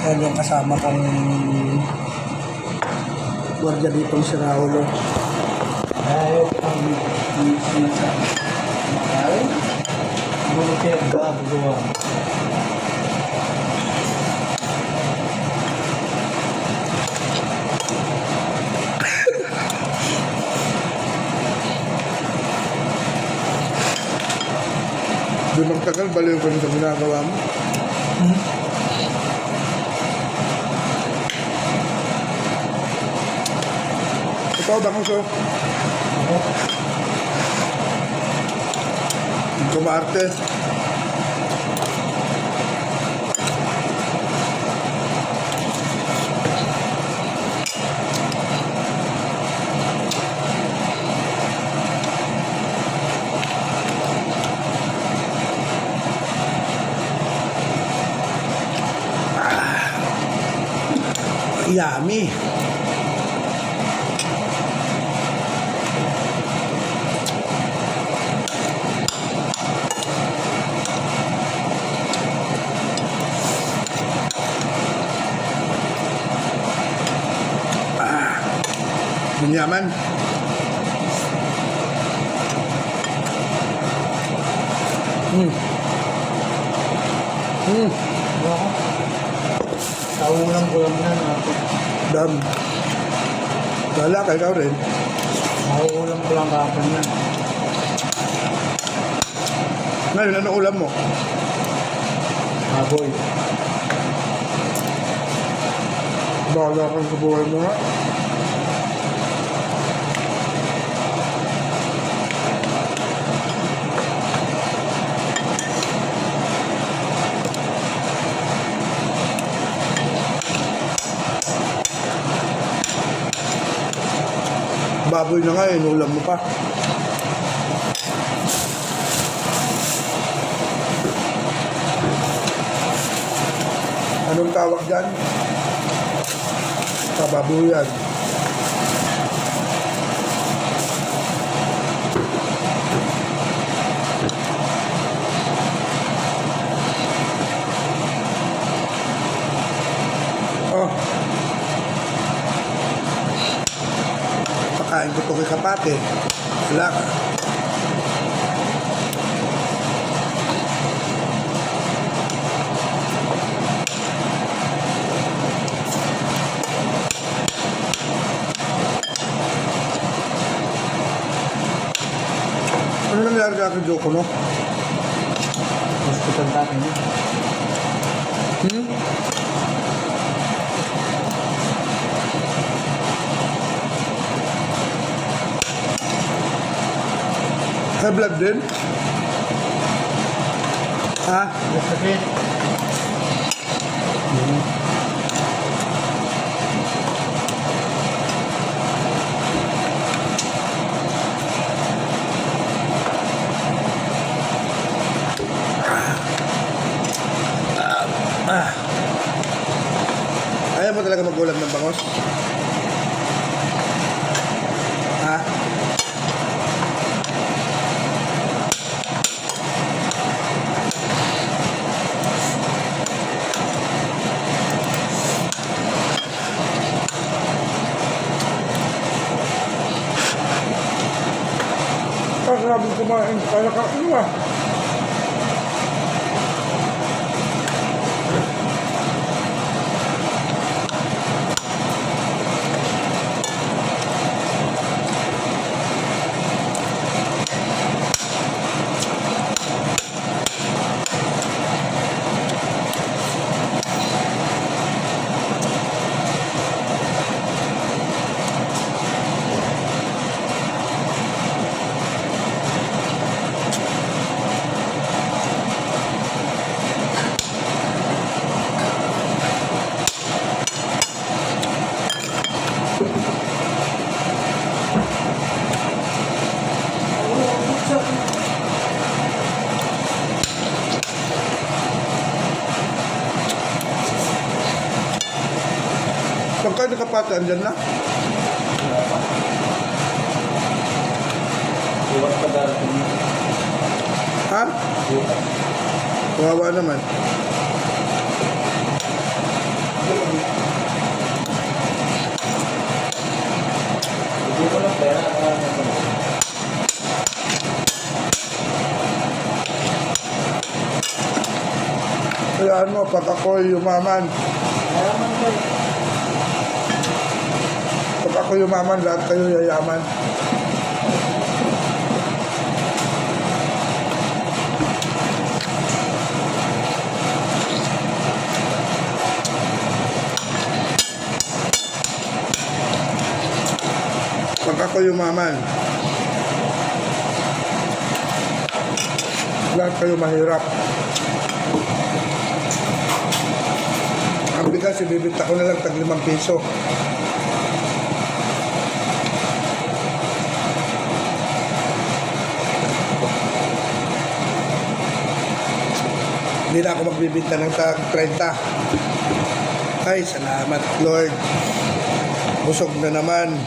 Yan yung kasama kong gwardiya ditong si Raulo. Ayaw ang sinasabi. Ayaw? Mga pinagagawa. Doon magtagal, baliw ko rin sa ginagawa mo. Ikaw ba kung so? Ikaw maarte. Yummy. Bunyaman. Taulang ko lang na natin. Dam. Wala ka, ikaw rin. Taulang ko lang kapag na. Ngayon, ano ulam mo? Baboy. Bahala kang sa buhay mo nga. Baboy na nga, inulam mo pa. Anong tawag dyan? Kababuyan. Oh. Pakain ko ito kay Kapate. Wala ka. Ano nangyari ka kay Joko, no? Hospital tayo niya. High blood din? Ha? Masakit. Ayaw mo talaga mag-ulam ng bangos? Ha? Sabi kumain, kaya ka ano ah. Pagka nakapata, andyan na. Iwas pa darating niya. Ha? Kawawa naman. tandaan mo, pag ako'y yumaman, Mayaman ko. pag ako yumaman, lahat kayo yayaman. Pag ako yumaman, lahat kayo mahirap. Ang bigas, ibibita ko na lang tag 5 piso. Hindi na ako magbibinta ng tag 30. Ay, salamat Lord. Busog na naman.